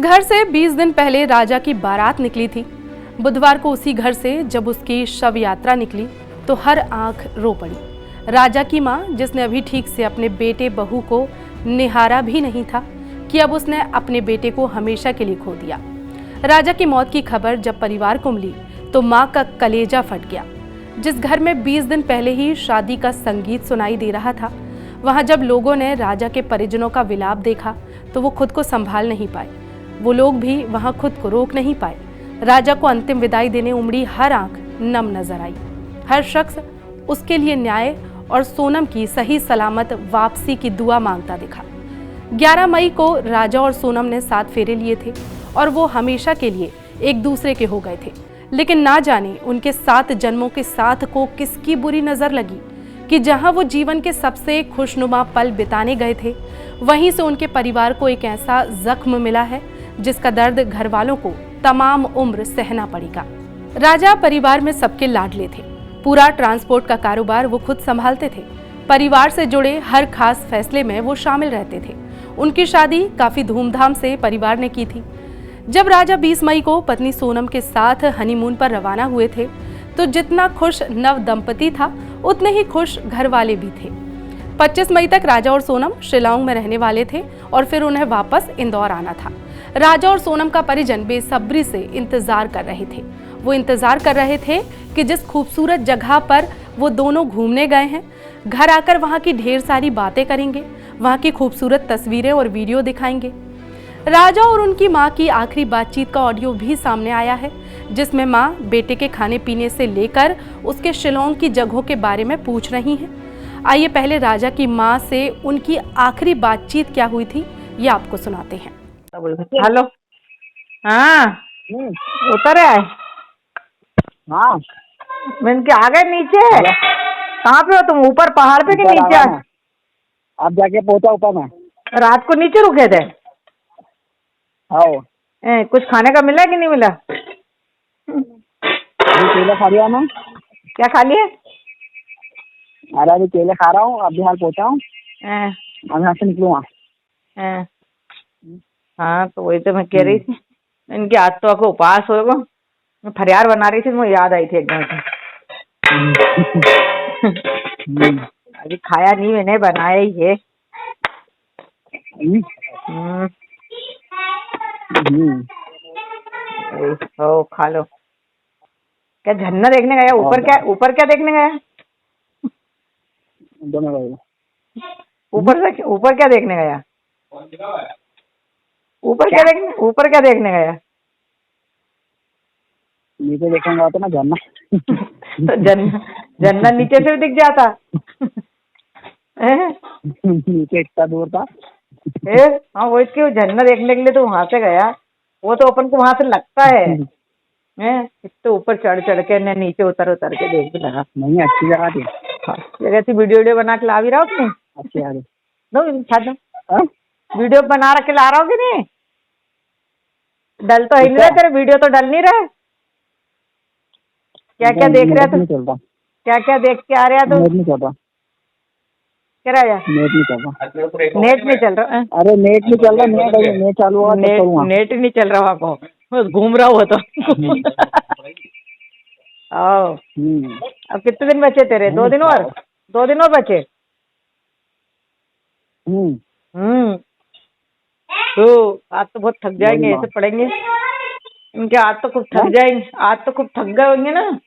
घर से 20 दिन पहले राजा की बारात निकली थी, बुधवार को उसी घर से जब उसकी शव यात्रा निकली तो हर आंख रो पड़ी। राजा की मां, जिसने अभी ठीक से अपने बेटे बहू को निहारा भी नहीं था कि अब उसने अपने बेटे को हमेशा के लिए खो दिया। राजा की मौत की खबर जब परिवार को मिली तो मां का कलेजा फट गया। जिस घर में 20 दिन पहले ही शादी का संगीत सुनाई दे रहा था, वहां जब लोगों ने राजा के परिजनों का विलाप देखा तो वो खुद को संभाल नहीं पाए। वो लोग भी वहां खुद को रोक नहीं पाए। राजा को अंतिम विदाई देने उमड़ी हर आंख नम नजर आई। हर शख्स उसके लिए न्याय और सोनम की सही सलामत वापसी की दुआ मांगता दिखा। 11 मई को राजा और सोनम ने 7 फेरे लिए थे और वो हमेशा के लिए एक दूसरे के हो गए थे। लेकिन ना जाने उनके 7 जन्मों के साथ को किसकी बुरी नजर लगी कि जहां वो जीवन के सबसे खुशनुमा पल बिताने गए थे, वहीं से उनके परिवार को एक ऐसा जख्म मिला है जिसका दर्द घर वालों को तमाम उम्र सहना पड़ेगा। राजा परिवार में सबके लाडले थे। पूरा ट्रांसपोर्ट का कारोबार वो खुद संभालते थे। परिवार से जुड़े हर खास फैसले में वो शामिल रहते थे। उनकी शादी काफी धूमधाम से परिवार ने की थी। जब राजा 20 मई को पत्नी सोनम के साथ हनीमून पर रवाना हुए थे तो जितना खुश नव दंपति था उतने ही खुश घर वाले भी थे। 25 मई तक राजा और सोनम शिलांग में रहने वाले थे और फिर उन्हें वापस इंदौर आना था। राजा और सोनम का परिजन बेसब्री से इंतजार कर रहे थे। वो इंतजार कर रहे थे कि जिस खूबसूरत जगह पर वो दोनों घूमने गए हैं, घर आकर वहां की ढेर सारी बातें करेंगे, वहां की खूबसूरत तस्वीरें और वीडियो दिखाएंगे। राजा और उनकी मां की आखिरी बातचीत का ऑडियो भी सामने आया है, जिसमें मां बेटे के खाने पीने से लेकर उसके शिलांग की जगहों के बारे में पूछ रही हैं। आइए पहले राजा की मां से उनकी आखिरी बातचीत क्या हुई थी ये आपको सुनाते हैं। हेलो, हाँ उतर आए। हाँ मैंने क्या आ गए नीचे? कहाँ पे हो तुम? ऊपर पहाड़ पे कि नीचे? अब जाके पहुंचा ऊपर में। रात को नीचे रुके थे? हाँ। कुछ खाने का मिला कि नहीं मिला? केले खा लिया मैं। क्या खा लिए? अरे अभी केले खा रहा हूँ, अभी हाल पहुंचा हूँ, अब यहाँ से निकलूंगा। हाँ तो वही तो मैं कह रही थी, इनकी आज तो आपको उपवास होगा। मैं फरियार बना रही थी, मुझे याद आई थी एकदम से। अभी खाया नहीं, मैंने बनाया ही है। ओ खा लो। क्या झरना देखने गया? ऊपर क्या देखने गया? ऊपर क्या देखने गया? ऊपर क्या देखने गया? नीचे देखूंगा तो ना झरना। तो झरना नीचे से भी दिख जाता। नीचे इतना दूर था। हाँ वो इसके झरना देखने के लिए तो वहां से गया। वो तो अपन को वहां से लगता है तो ऊपर चढ़ के न नीचे उतर के देख भी लगा। नहीं अच्छी जगह थी। जगह थी। वीडियो बना के ला भी रहा हूँ। अच्छी आ दो वीडियो बना के ला रहा हूँ कि नहीं? डल तो ही नहीं रहा तेरे वीडियो, तो डल नहीं रहा। क्या देख रहा था? क्या देख के आ रहा था? नेट नहीं चल रहा। क्या रहा? नेट नहीं चल रहा। नेट नहीं चल रहा? अरे नेट नहीं चल रहा। नेट चालू हुआ। नेट नहीं चल रहा को घूम रहा हुआ तो। अब कितने दिन बचे तेरे? 2 दिन और? 2 दिन और बचे। तो आज तो बहुत थक जाएंगे, ऐसे पढ़ेंगे इनके। आज तो खूब थक जाएंगे, आज तो खूब थक गए होंगे ना।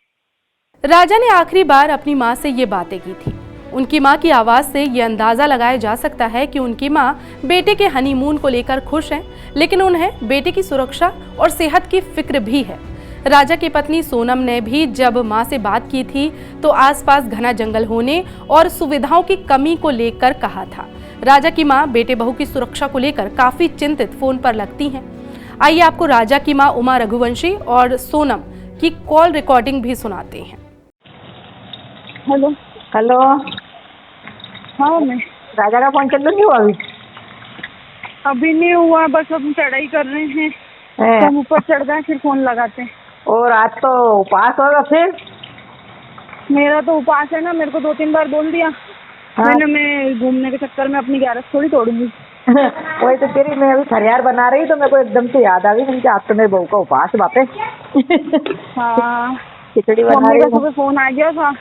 राजा ने आखिरी बार अपनी मां से ये बातें की थी। उनकी मां की आवाज से ये अंदाजा लगाया जा सकता है कि उनकी मां बेटे के हनीमून को लेकर खुश हैं, लेकिन उन्हें बेटे की सुरक्षा और सेहत की फिक्र भी है। राजा की पत्नी सोनम ने भी जब मां से बात की थी तो आसपास घना जंगल होने और सुविधाओं की कमी को लेकर कहा था। राजा की मां बेटे बहू की सुरक्षा को लेकर काफी चिंतित फोन पर लगती हैं। आइए आपको राजा की मां उमा रघुवंशी और सोनम की कॉल रिकॉर्डिंग भी सुनाते हैं। हेलो। हाँ मैं राजा का फोन चल नहीं हुआ अभी नहीं हुआ, बस हम चढ़ाई कर रहे हैं। हम ऊपर चढ़ गए फिर फोन लगाते हैं। और आज तो उपवास होगा फिर? मेरा तो उपवास है ना, मेरे को 2-3 बार बोल दिया। मैंने मैं घूमने के चक्कर में अपनी ग्यारस थोड़ी तोड़ूंगी। वही तो कह रही, मैं अभी फरियार बना रही तो मेरे को एकदम से याद आ गई, मैंने कहा आज तो मेरी बहू का उपवास है बापे। हाँ, खिचड़ी बना मम्मी रही का हूँ। सुबह फोन आ गया था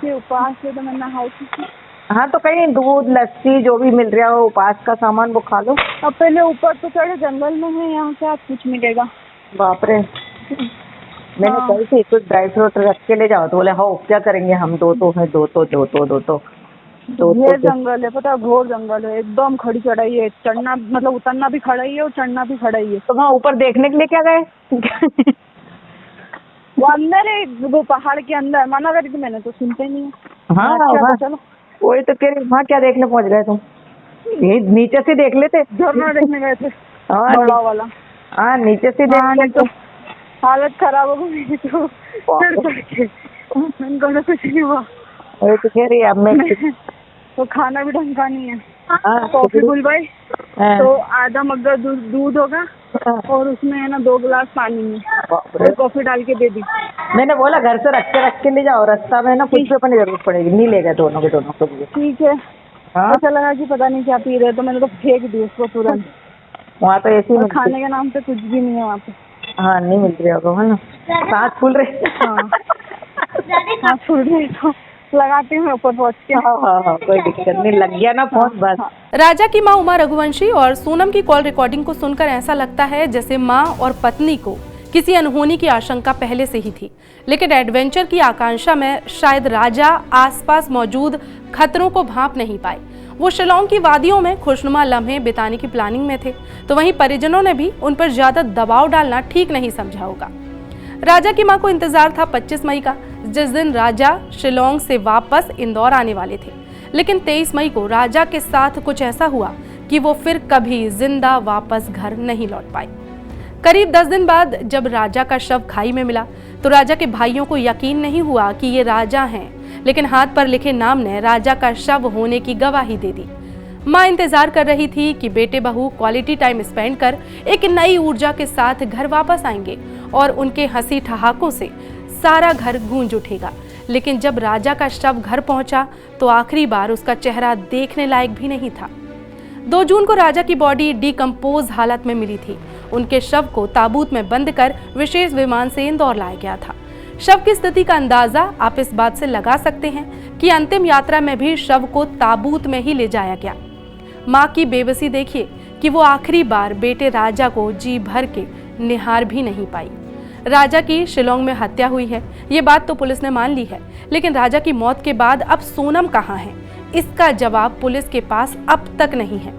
कि उपवास है, तो मैं नहाई थी। हाँ तो कहीं दूध लस्सी जो भी मिल रहा हो उपवास का सामान वो खा लो। अब पहले ऊपर तो चढ़े, जंगल में है, यहाँ से आज कुछ मिलेगा। बाप रे, मैंने हाँ। कही थी कुछ ड्राई फ्रूट रख के ले जाओ, तो बोले हाँ क्या करेंगे हम, दो तो ये जंगल है, पता है, घोर जंगल है, एकदम खड़ी चढ़ाई है, चढ़ना मतलब उतरना भी खड़ा ही है और चढ़ना भी खड़ा ही है। तो वहाँ ऊपर देखने के लिए क्या गए? वो अंदर है, वो पहाड़ के अंदर, मना करी थी मैंने तो सुनते नहीं है। हाँ अच्छा, हाँ, तो चलो। वही तो कह रही, वहाँ क्या देखने पहुँच गए तुम? यही नीचे से देख लेते। झरना देखने गए थे, हाँ, बड़ा वाला। हाँ नीचे से देख हाँ, लेते। तो हालत खराब हो गई तो चढ़ के, मैंने कहा कुछ नहीं हुआ। वही तो कह रही अब मैं तो खाना भी ढंग का नहीं है। हाँ, कॉफी बुलवाई हाँ, तो आधा मग्गा दूध होगा और उसमें है ना 2 गिलास पानी में बाप रे। और कॉफी डाल के दे दी। मैंने बोला घर से रख के ले जाओ, रास्ता में ना कुछ भी अपनी जरूरत पड़ेगी, नहीं ले गए दोनों के लिए। ठीक है। हाँ, ऐसा लगा कि पता नहीं क्या पी रहे, तो मैंने तो फेंक दी उसको तुरंत। वहाँ तो ऐसी और खाने के नाम पे कुछ भी नहीं है वहाँ पे। हाँ नहीं मिल रही होगा, है ना, सांस फूल रही। हाँ, हाँ फूल रही तो लगाती हूँ ऊपर पहुँच के। हाँ, कोई दिक्कत नहीं, लग गया ना फोन बस। राजा की मां उमा रघुवंशी और सोनम की कॉल रिकॉर्डिंग को सुनकर ऐसा लगता है जैसे मां और पत्नी को किसी अनहोनी की आशंका पहले से ही थी, लेकिन एडवेंचर की आकांक्षा में शायद राजा आसपास मौजूद खतरों को भांप नहीं पाए। वो शिलांग की वादियों में खुशनुमा लम्हे बिताने की प्लानिंग में थे, तो वहीं परिजनों ने भी उन पर ज्यादा दबाव डालना ठीक नहीं समझा होगा। राजा की मां को इंतजार था 25 मई का, जिस दिन राजा शिलांग से वापस इंदौर आने वाले थे, लेकिन 23 मई को राजा के साथ कुछ ऐसा हुआ कि वो फिर कभी जिंदा वापस घर नहीं लौट पाए। करीब 10 दिन बाद जब राजा का शव खाई में मिला तो राजा के भाइयों को यकीन नहीं हुआ कि ये राजा हैं, लेकिन हाथ पर लिखे नाम ने राजा का शव होने की गवाही दे दी। मां इंतजार कर रही थी कि बेटे बहू क्वालिटी टाइम स्पेंड कर एक नई ऊर्जा के साथ घर वापस आएंगे और उनके हंसी ठहाकों से सारा घर गूंज उठेगा। लेकिन जब राजा का शव घर पहुंचा तो आखिरी बार उसका चेहरा देखने लायक भी नहीं था। 2 जून को राजा की बॉडी डिकम्पोज हालत में मिली थी। उनके शव को ताबूत में बंद कर विशेष विमान से इंदौर लाया गया था। शव की स्थिति का अंदाजा आप इस बात से लगा सकते हैं कि अंतिम यात्रा में भी शव को ताबूत में ही ले जाया गया। मां की बेबसी देखिए कि वो आखिरी बार बेटे राजा को जी भर के निहार भी नहीं पाई। राजा की शिलांग में हत्या हुई है, ये बात तो पुलिस ने मान ली है, लेकिन राजा की मौत के बाद अब सोनम कहां है, इसका जवाब पुलिस के पास अब तक नहीं है।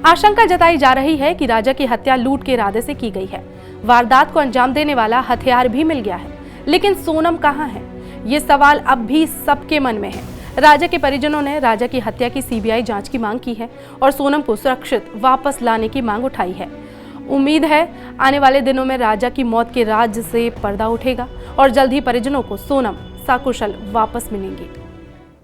आशंका जताई जा रही है कि राजा की हत्या लूट के इरादे से की गई है। वारदात को अंजाम देने वाला हथियार भी मिल गया है, लेकिन सोनम कहां है, ये सवाल अब भी सबके मन में है। राजा के परिजनों ने राजा की हत्या की सीबीआई जांच की मांग की है और सोनम को सुरक्षित वापस लाने की मांग उठाई है। उम्मीद है आने वाले दिनों में राजा की मौत के राज से पर्दा उठेगा और जल्द ही परिजनों को सोनम सकुशल वापस मिलेंगी।